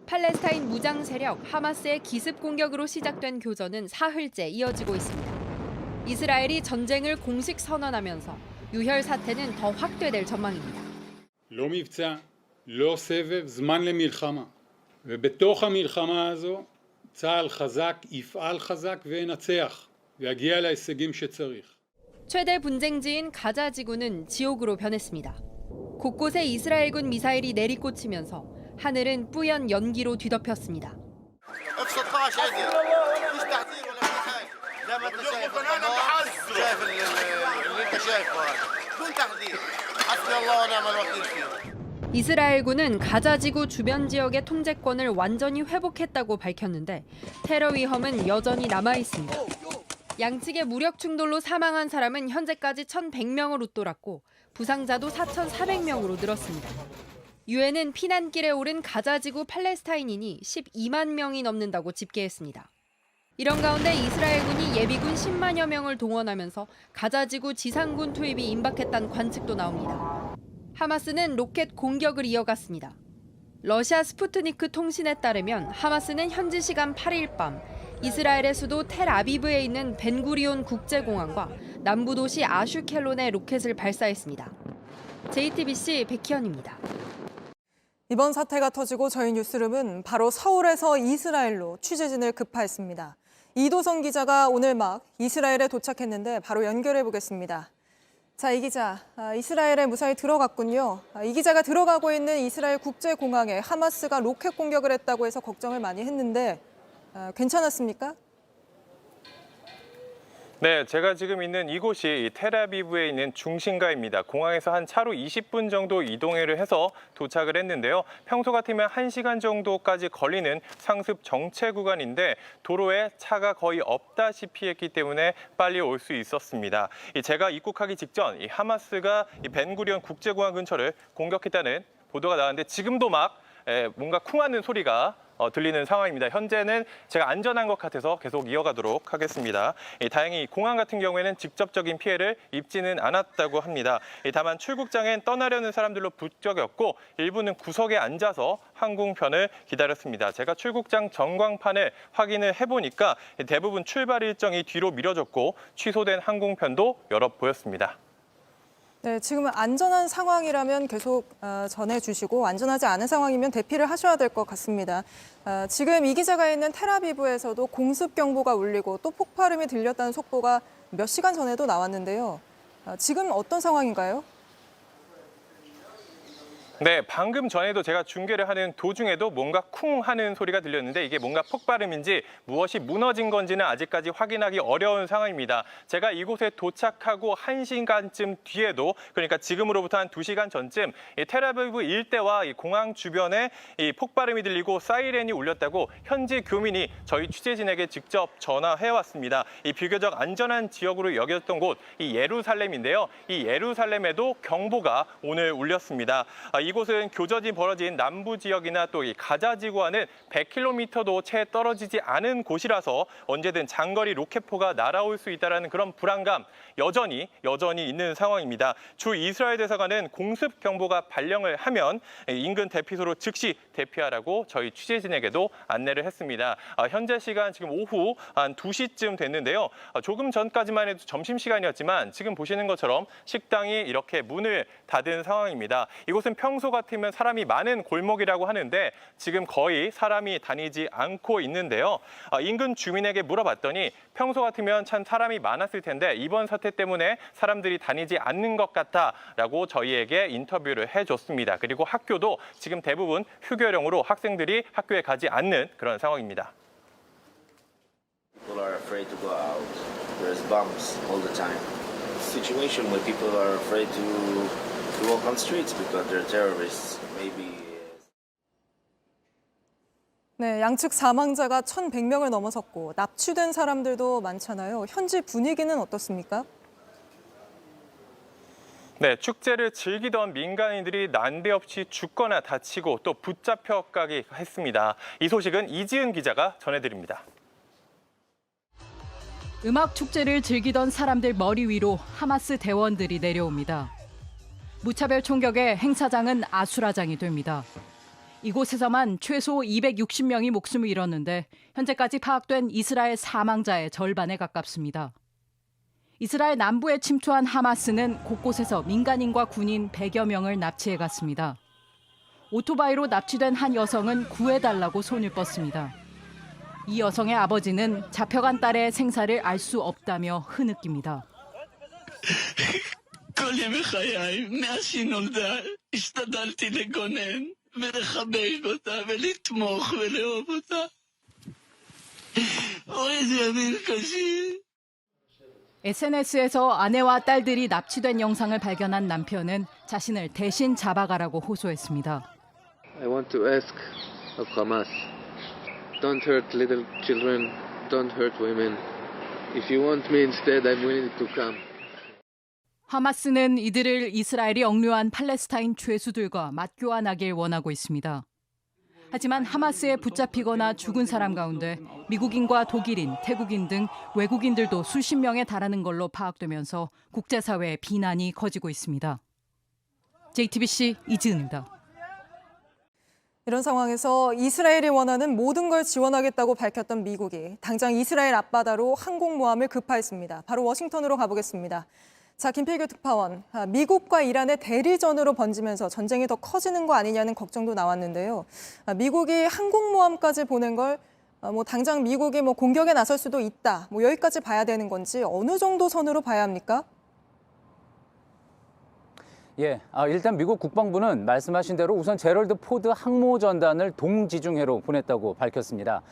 팔레스타인 무장 세력 하마스의 기습 공격으로 시작된 교전은 사흘째 이어지고 있습니다. 이스라엘이 전쟁을 공식 선언하면서 유혈 사태는 더 확대될 전망입니다. לא מבצע, לא סבב, זמן למלחמה. ובתוך המלחמה הזו צה"ל חזק, יפעל חזק וינצח ויגיע להישגים שצריך. 최대 분쟁지인 가자 지구는 지옥으로 변했습니다. 곳곳에 이스라엘군 미사일이 내리꽂히면서 하늘은 뿌연 연기로 뒤덮였습니다. 이스라엘군은 가자지구 주변 지역의 통제권을 완전히 회복했다고 밝혔는데 테러 위험은 여전히 남아 있습니다. 양측의 무력 충돌로 사망한 사람은 현재까지 1,100명을 웃돌았고 부상자도 4,400명으로 늘었습니다. 유엔은 피난길에 오른 가자지구 팔레스타인인이 12만 명이 넘는다고 집계했습니다. 이런 가운데 이스라엘군이 예비군 10만여 명을 동원하면서 가자지구 지상군 투입이 임박했다는 관측도 나옵니다. 하마스는 로켓 공격을 이어갔습니다. 러시아 스푸트니크 통신에 따르면 하마스는 현지 시간 8일 밤 이스라엘의 수도 텔아비브에 있는 벤구리온 국제공항과 남부 도시 아슈켈론에 로켓을 발사했습니다. JTBC 백희연입니다. 이번 사태가 터지고 저희 뉴스룸은 바로 서울에서 이스라엘로 취재진을 급파했습니다. 이도성 기자가 오늘 막 이스라엘에 도착했는데 바로 연결해 보겠습니다. 자, 이 기자, 이스라엘에 무사히 들어갔군요. 이 기자가 들어가고 있는 이스라엘 국제공항에 하마스가 로켓 공격을 했다고 해서 걱정을 많이 했는데 괜찮았습니까? 네, 제가 지금 있는 이곳이 텔아비브에 있는 중심가입니다. 공항에서 한 차로 20분 정도 이동을 해서 도착을 했는데요. 평소 같으면 1시간 정도까지 걸리는 상습 정체 구간인데 도로에 차가 거의 없다시피 했기 때문에 빨리 올 수 있었습니다. 제가 입국하기 직전 이 하마스가 이 벤구리온 국제공항 근처를 공격했다는 보도가 나왔는데 지금도 막 뭔가 쿵하는 소리가 들리는 상황입니다. 현재는 제가 안전한 것 같아서 계속 이어가도록 하겠습니다. 다행히 공항 같은 경우에는 직접적인 피해를 입지는 않았다고 합니다. 다만 출국장엔 떠나려는 사람들로 북적였고 일부는 구석에 앉아서 항공편을 기다렸습니다. 제가 출국장 전광판을 확인을 해보니까 대부분 출발 일정이 뒤로 미뤄졌고 취소된 항공편도 여러 보였습니다. 네, 지금은 안전한 상황이라면 계속 전해주시고 안전하지 않은 상황이면 대피를 하셔야 될 것 같습니다. 지금 이 기자가 있는 텔아비브에서도 공습 경보가 울리고 또 폭발음이 들렸다는 속보가 몇 시간 전에도 나왔는데요. 지금 어떤 상황인가요? 네, 방금 전에도 제가 중계를 하는 도중에도 뭔가 쿵 하는 소리가 들렸는데 이게 뭔가 폭발음인지 무엇이 무너진 건지는 아직까지 확인하기 어려운 상황입니다. 제가 이곳에 도착하고 1시간쯤 뒤에도 그러니까 지금으로부터 한 2시간 전쯤 이 텔아비브 일대와 이 공항 주변에 이 폭발음이 들리고 사이렌이 울렸다고 현지 교민이 저희 취재진에게 직접 전화해왔습니다. 이 비교적 안전한 지역으로 여겼던 곳 이 예루살렘인데요. 이 예루살렘에도 경보가 오늘 울렸습니다. 이곳은 교전이 벌어진 남부 지역이나 또 이 가자 지구와는 100km도 채 떨어지지 않은 곳이라서 언제든 장거리 로켓포가 날아올 수 있다는 그런 불안감 여전히 있는 상황입니다. 주 이스라엘 대사관은 공습 경보가 발령을 하면 인근 대피소로 즉시 대피하라고 저희 취재진에게도 안내를 했습니다. 현재 시간 지금 오후 한 2시쯤 됐는데요. 조금 전까지만 해도 점심시간이었지만 지금 보시는 것처럼 식당이 이렇게 문을 닫은 상황입니다. 이곳은 평소 같으면 사람이 많은 골목이라고 하는데 지금 거의 사람이 다니지 않고 있는데요. 인근 주민에게 물어봤더니 평소 같으면 참 사람이 많았을 텐데 이번 사태 때문에 사람들이 다니지 않는 것 같다라고 저희에게 인터뷰를 해줬습니다. 그리고 학교도 지금 대부분 휴교령으로 학생들이 학교에 가지 않는 그런 상황입니다. People are afraid to go out. There's bombs all the time. Situation where people are afraid to walk on streets because they're terrorists. Maybe. 네, 양측 사망자가 1,100명을 넘어섰고 납치된 사람들도 많잖아요. 현지 분위기는 어떻습니까? 네, 축제를 즐기던 민간인들이 난데없이 죽거나 다치고 또 붙잡혀가기 했습니다. 이 소식은 이지은 기자가 전해드립니다. 음악 축제를 즐기던 사람들 머리 위로 하마스 대원들이 내려옵니다. 무차별 총격에 행사장은 아수라장이 됩니다. 이곳에서만 최소 260명이 목숨을 잃었는데 현재까지 파악된 이스라엘 사망자의 절반에 가깝습니다. 이스라엘 남부에 침투한 하마스는 곳곳에서 민간인과 군인 100여 명을 납치해 갔습니다. 오토바이로 납치된 한 여성은 구해달라고 손을 뻗습니다. 이 여성의 아버지는 잡혀간 딸의 생사를 알 수 없다며 흐느낍니다. כל ימי חיי, מאז שהיא נולדה, השתדלתי לגונן ולחבק אותה ולתמוך ולאהוב אותה. אוי, איזה ימים קשים. SNS에서 아내와 딸들이 납치된 영상을 발견한 남편은 자신을 대신 잡아가라고 호소했습니다. I want to ask of Hamas, don't hurt little children, don't hurt women. If you want me instead, I'm willing to come. 하마스는 이들을 이스라엘이 억류한 팔레스타인 죄수들과 맞교환하길 원하고 있습니다. 하지만 하마스에 붙잡히거나 죽은 사람 가운데 미국인과 독일인, 태국인 등 외국인들도 수십 명에 달하는 걸로 파악되면서 국제사회의 비난이 커지고 있습니다. JTBC 이지은입니다. 이런 상황에서 이스라엘이 원하는 모든 걸 지원하겠다고 밝혔던 미국이 당장 이스라엘 앞바다로 항공모함을 급파했습니다. 바로 워싱턴으로 가보겠습니다. 자, 김필규 특파원, 미국과 이란의 대리전으로 번지면서 전쟁이 더 커지는 거 아니냐는 걱정도 나왔는데요. 미국이 항공모함까지 보낸 걸 당장 미국이 공격에 나설 수도 있다. 여기까지 봐야 되는 건지 어느 정도 선으로 봐야 합니까? 예, 일단 미국 국방부는 말씀하신 대로 우선 제럴드 포드 항모전단을 동지중해로 보냈다고 밝혔습니다.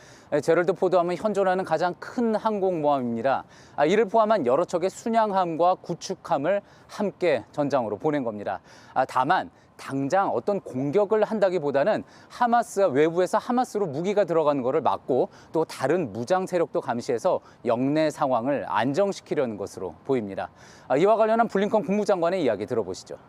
제럴드 포드 하면 현존하는 가장 큰 항공모함입니다. 이를 포함한 여러 척의 순양함과 구축함을 함께 전장으로 보낸 겁니다. 다만 당장 어떤 공격을 한다기보다는 하마스가 외부에서 하마스로 무기가 들어가는 것을 막고 또 다른 무장 세력도 감시해서 영내 상황을 안정시키려는 것으로 보입니다. 이와 관련한 블링컨 국무장관의 이야기 들어보시죠.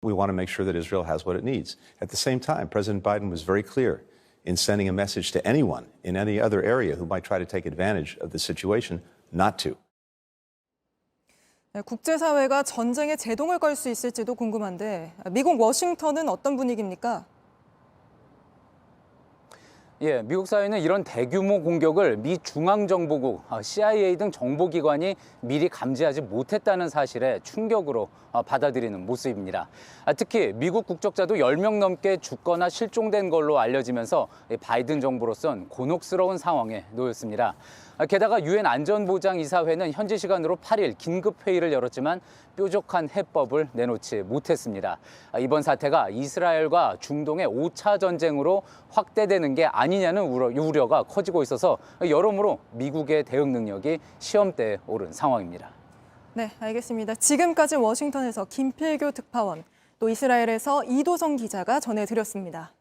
We want to make sure that Israel has what it needs. At the same time, President Biden was very clear in sending a message to anyone in any other area who might try to take advantage of the situation not to. 국제사회가 전쟁에 제동을 걸 수 있을지도 궁금한데 미국 워싱턴은 어떤 분위기입니까? 예, 미국 사회는 이런 대규모 공격을 미 중앙정보국, CIA 등 정보기관이 미리 감지하지 못했다는 사실에 충격으로 받아들이는 모습입니다. 특히 미국 국적자도 10명 넘게 죽거나 실종된 걸로 알려지면서 바이든 정부로선 곤혹스러운 상황에 놓였습니다. 게다가 유엔 안전보장이사회는 현지 시간으로 8일 긴급회의를 열었지만 뾰족한 해법을 내놓지 못했습니다. 이번 사태가 이스라엘과 중동의 5차 전쟁으로 확대되는 게 아니냐는 우려가 커지고 있어서 여러모로 미국의 대응 능력이 시험대에 오른 상황입니다. 네, 알겠습니다. 지금까지 워싱턴에서 김필규 특파원, 또 이스라엘에서 이도성 기자가 전해드렸습니다.